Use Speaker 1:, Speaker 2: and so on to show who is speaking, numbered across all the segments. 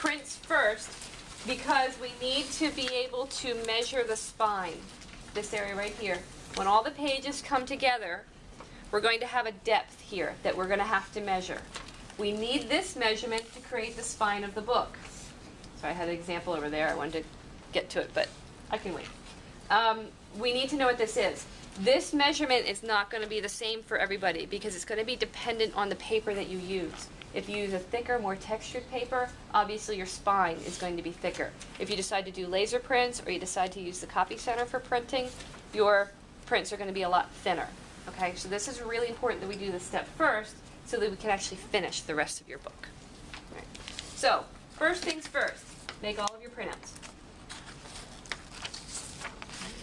Speaker 1: prints first because we need to be able to measure the spine, this area right here. When all the pages come together, we're going to have a depth here that we're going to have to measure. We need this measurement to create the spine of the book. So I had an example over there. I wanted to get to it, but I can wait. We need to know what this is. This measurement is not going to be the same for everybody because it's going to be dependent on the paper that you use. If you use a thicker, more textured paper, obviously your spine is going to be thicker. If you decide to do laser prints or you decide to use the Copy Center for printing, your prints are going to be a lot thinner. Okay, so this is really important that we do this step first so that we can actually finish the rest of your book. All right. So, first things first, make all of your printouts.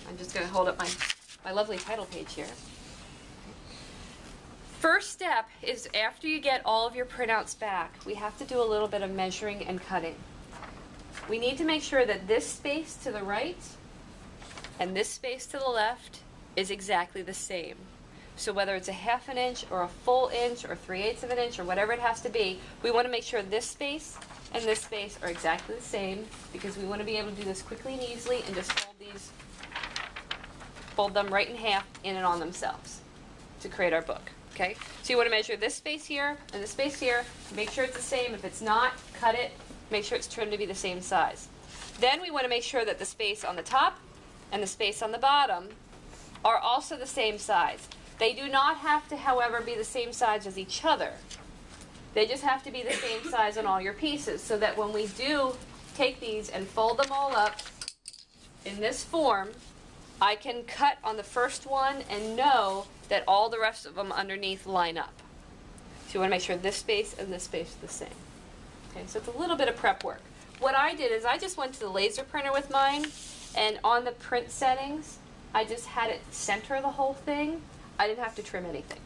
Speaker 1: I'm just going to hold up my lovely title page here. First step is after you get all of your printouts back, we have to do a little bit of measuring and cutting. We need to make sure that this space to the right and this space to the left is exactly the same. So whether it's a 1/2 inch or a full inch or 3/8 of an inch or whatever it has to be, we want to make sure this space and this space are exactly the same because we want to be able to do this quickly and easily and just fold them right in half in and on themselves to create our book. Okay? So you want to measure this space here and this space here, make sure it's the same. If it's not, cut it, make sure it's trimmed to be the same size. Then we want to make sure that the space on the top and the space on the bottom are also the same size. They do not have to, however, be the same size as each other. They just have to be the same size on all your pieces so that when we do take these and fold them all up in this form, I can cut on the first one and know that all the rest of them underneath line up. So you want to make sure this space and this space are the same. Okay, so it's a little bit of prep work. What I did is I just went to the laser printer with mine, and on the print settings, I just had it center the whole thing. I didn't have to trim anything.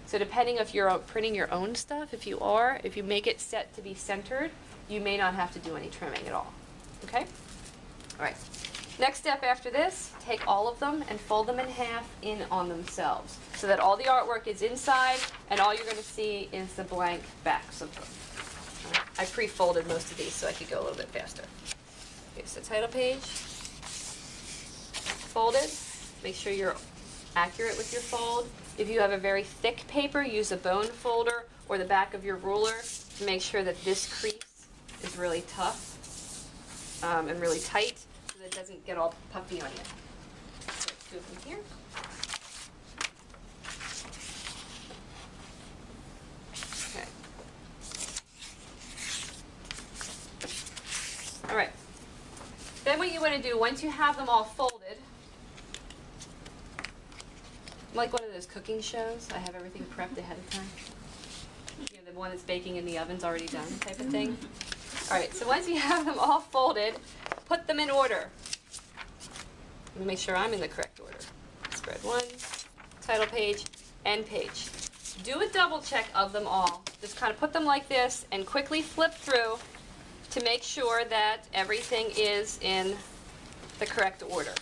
Speaker 1: So depending if you're printing your own stuff, if you make it set to be centered, you may not have to do any trimming at all. Okay? All right. Next step after this, take all of them and fold them in half in on themselves so that all the artwork is inside and all you're going to see is the blank backs of them. I pre-folded most of these so I could go a little bit faster. Okay, so title page, folded. Make sure you're accurate with your fold. If you have a very thick paper, use a bone folder or the back of your ruler to make sure that this crease is really tough and really tight so that it doesn't get all puffy on you. So let's do it from here. Okay. All right. Then what you want to do, once you have them all folded, like one of those cooking shows, I have everything prepped ahead of time. You know, the one that's baking in the oven's already done type of thing. All right, so once you have them all folded, put them in order. Let me make sure I'm in the correct order. Spread one, title page, end page. Do a double check of them all. Just kind of put them like this and quickly flip through to make sure that everything is in the correct order.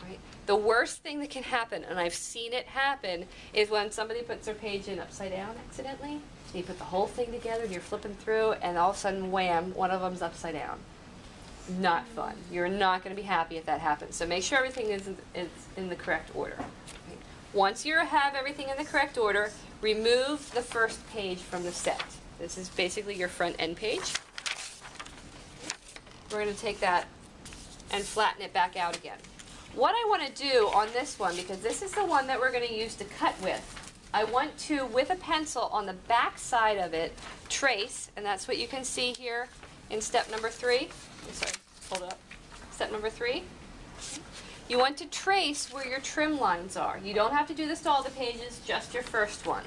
Speaker 1: Right? The worst thing that can happen, and I've seen it happen, is when somebody puts their page in upside down accidentally. So you put the whole thing together and you're flipping through and all of a sudden, wham, one of them's upside down. Not fun. You're not going to be happy if that happens. So make sure everything is in the correct order. Okay. Once you have everything in the correct order, remove the first page from the set. This is basically your front end page. We're going to take that and flatten it back out again. What I want to do on this one, because this is the one that we're going to use to cut with, I want to, with a pencil on the back side of it, trace, and that's what you can see here in step number 3. Sorry, hold it up. Step number 3. You want to trace where your trim lines are. You don't have to do this to all the pages, just your first one.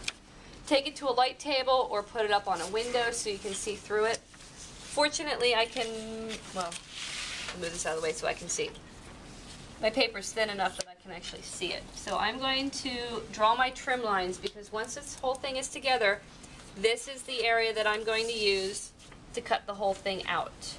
Speaker 1: Take it to a light table or put it up on a window so you can see through it. Fortunately, I can, well, I'll move this out of the way so I can see. My paper's thin enough that I can actually see it. So I'm going to draw my trim lines because once this whole thing is together, this is the area that I'm going to use to cut the whole thing out.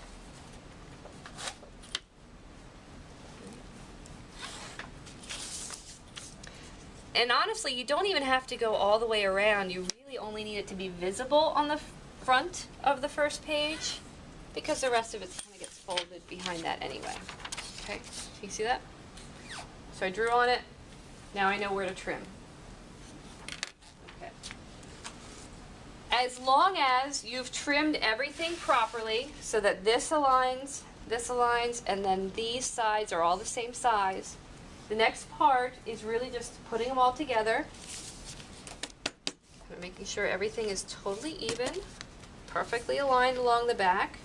Speaker 1: And honestly, you don't even have to go all the way around. You really only need it to be visible on the front of the first page. because the rest of it kind of gets folded behind that anyway. Okay, you see that? So I drew on it. Now I know where to trim. Okay. As long as you've trimmed everything properly so that this aligns, and then these sides are all the same size, the next part is really just putting them all together. Making sure everything is totally even, perfectly aligned along the back.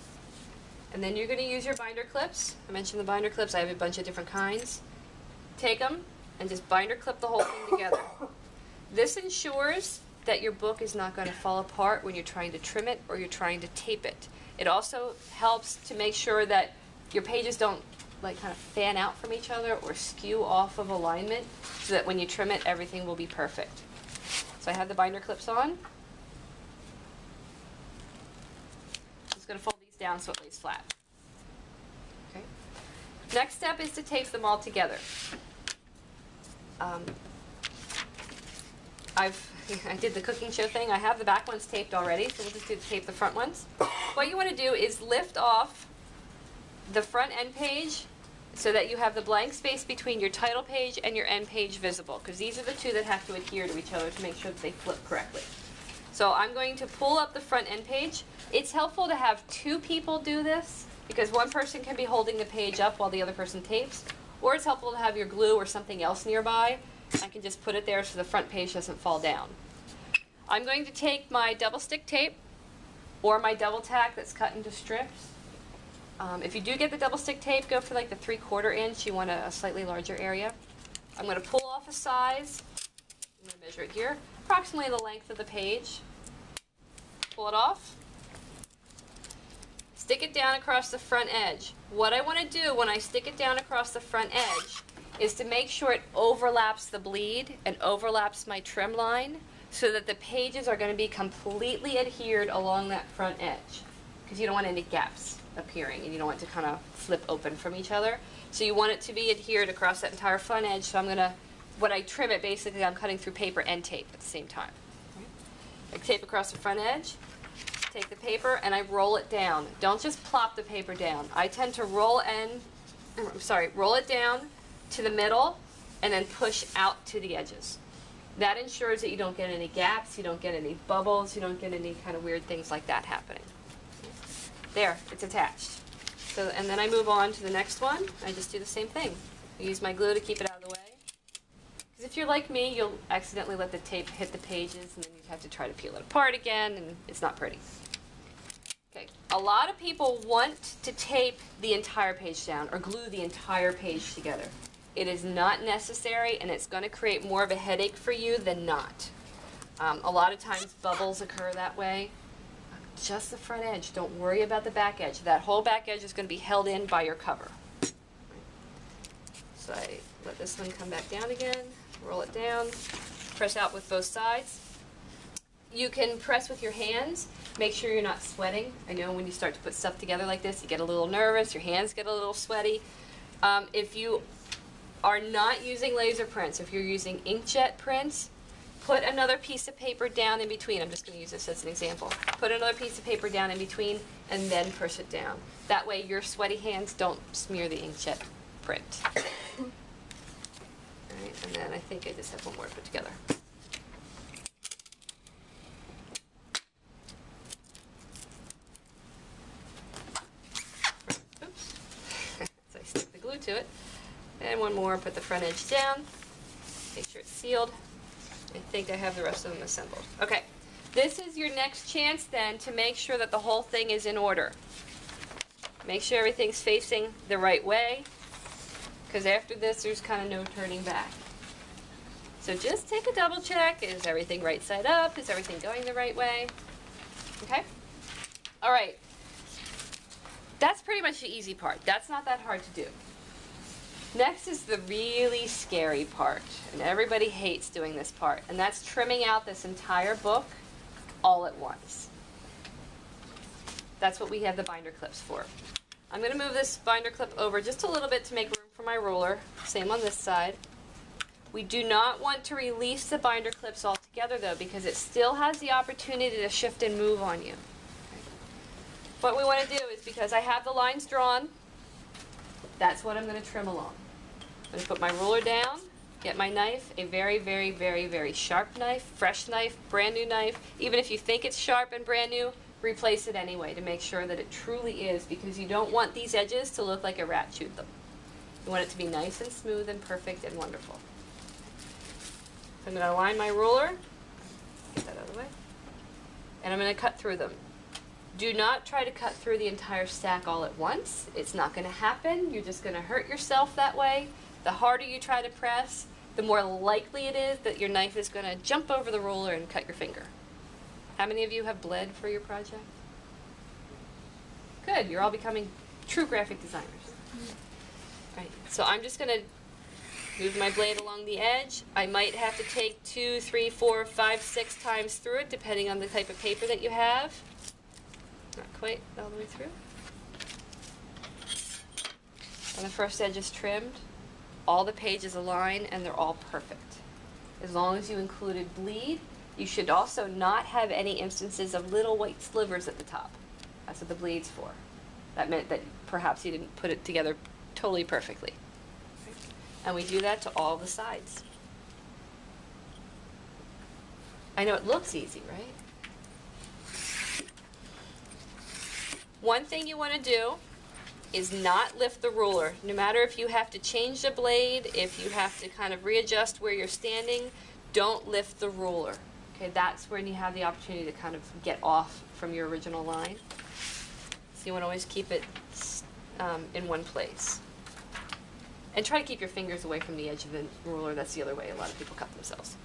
Speaker 1: And then you're going to use your binder clips. I mentioned the binder clips. I have a bunch of different kinds. Take them and just binder clip the whole thing together. This ensures that your book is not going to fall apart when you're trying to trim it or you're trying to tape it. It also helps to make sure that your pages don't like kind of fan out from each other or skew off of alignment, so that when you trim it, everything will be perfect. So I have the binder clips on. I'm just going to fold these down so it lays flat. Okay. Next step is to tape them all together. I did the cooking show thing. I have the back ones taped already, so we'll just tape the front ones. What you want to do is lift off the front end page so that you have the blank space between your title page and your end page visible, because these are the two that have to adhere to each other to make sure that they flip correctly. So I'm going to pull up the front end page. It's helpful to have two people do this because one person can be holding the page up while the other person tapes, or it's helpful to have your glue or something else nearby. I can just put it there so the front page doesn't fall down. I'm going to take my double stick tape or my double tack that's cut into strips. If you do get the double stick tape, go for like the 3/4 inch. You want a slightly larger area. I'm going to pull off a size. I'm going to measure it here, approximately the length of the page. Pull it off. Stick it down across the front edge. What I want to do when I stick it down across the front edge is to make sure it overlaps the bleed and overlaps my trim line so that the pages are going to be completely adhered along that front edge, because you don't want any gaps appearing and you don't want it to kind of flip open from each other. So you want it to be adhered across that entire front edge. So I'm going to, when I trim it, basically I'm cutting through paper and tape at the same time. I tape across the front edge, take the paper, and I roll it down. Don't just plop the paper down. I tend to roll it down to the middle and then push out to the edges. That ensures that you don't get any gaps, you don't get any bubbles, you don't get any kind of weird things like that happening. There, it's attached. So, and then I move on to the next one. I just do the same thing. I use my glue to keep it out of the way. Because if you're like me, you'll accidentally let the tape hit the pages and then you have to try to peel it apart again, and it's not pretty. Okay, a lot of people want to tape the entire page down or glue the entire page together. It is not necessary, and it's going to create more of a headache for you than not. A lot of times bubbles occur that way. Just the front edge. Don't worry about the back edge. That whole back edge is going to be held in by your cover. So I let this one come back down again, roll it down, press out with both sides. You can press with your hands. Make sure you're not sweating. I know when you start to put stuff together like this, you get a little nervous, your hands get a little sweaty. If you are not using laser prints, if you're using inkjet prints, put another piece of paper down in between. I'm just going to use this as an example. Put another piece of paper down in between and then push it down. That way your sweaty hands don't smear the inkjet print. All right, and then I think I just have one more to put together. Oops. So I stick the glue to it. And one more, put the front edge down. Make sure it's sealed. I think I have the rest of them assembled. Okay, this is your next chance then to make sure that the whole thing is in order. Make sure everything's facing the right way, because after this there's kind of no turning back. So just take a double check. Is everything right side up? Is everything going the right way? Okay? All right. That's pretty much the easy part. That's not that hard to do. Next is the really scary part, and everybody hates doing this part, and that's trimming out this entire book all at once. That's what we have the binder clips for. I'm going to move this binder clip over just a little bit to make room for my ruler. Same on this side. We do not want to release the binder clips altogether though, because it still has the opportunity to shift and move on you. what we want to do is, because I have the lines drawn, that's what I'm going to trim along. I'm going to put my ruler down, get my knife, a very, very, very, very sharp knife, fresh knife, brand new knife. Even if you think it's sharp and brand new, replace it anyway to make sure that it truly is, because you don't want these edges to look like a rat chewed them. You want it to be nice and smooth and perfect and wonderful. So I'm going to align my ruler, get that out of the way, and I'm going to cut through them. Do not try to cut through the entire stack all at once. It's not going to happen. You're just going to hurt yourself that way. The harder you try to press, the more likely it is that your knife is going to jump over the ruler and cut your finger. How many of you have bled for your project? Good, you're all becoming true graphic designers. Right, so I'm just going to move my blade along the edge. I might have to take 2, 3, 4, 5, 6 times through it, depending on the type of paper that you have. Not quite all the way through. And the first edge is trimmed. All the pages align and they're all perfect. As long as you included bleed, you should also not have any instances of little white slivers at the top. That's what the bleed's for. That meant that perhaps you didn't put it together totally perfectly. And we do that to all the sides. I know it looks easy, right? One thing you want to do is not lift the ruler. No matter if you have to change the blade, if you have to kind of readjust where you're standing, don't lift the ruler. Okay, that's when you have the opportunity to kind of get off from your original line. So you want to always keep it in one place. And try to keep your fingers away from the edge of the ruler. That's the other way a lot of people cut themselves.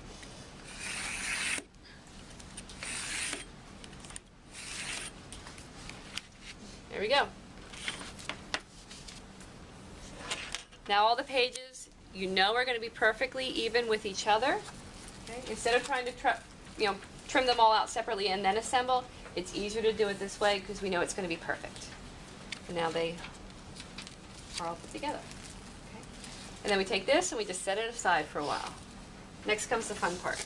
Speaker 1: There we go. Now all the pages, you know, are going to be perfectly even with each other. Okay? Instead of trying to trim them all out separately and then assemble, it's easier to do it this way because we know it's going to be perfect. And now they are all put together. Okay? And then we take this and we just set it aside for a while. Next comes the fun part.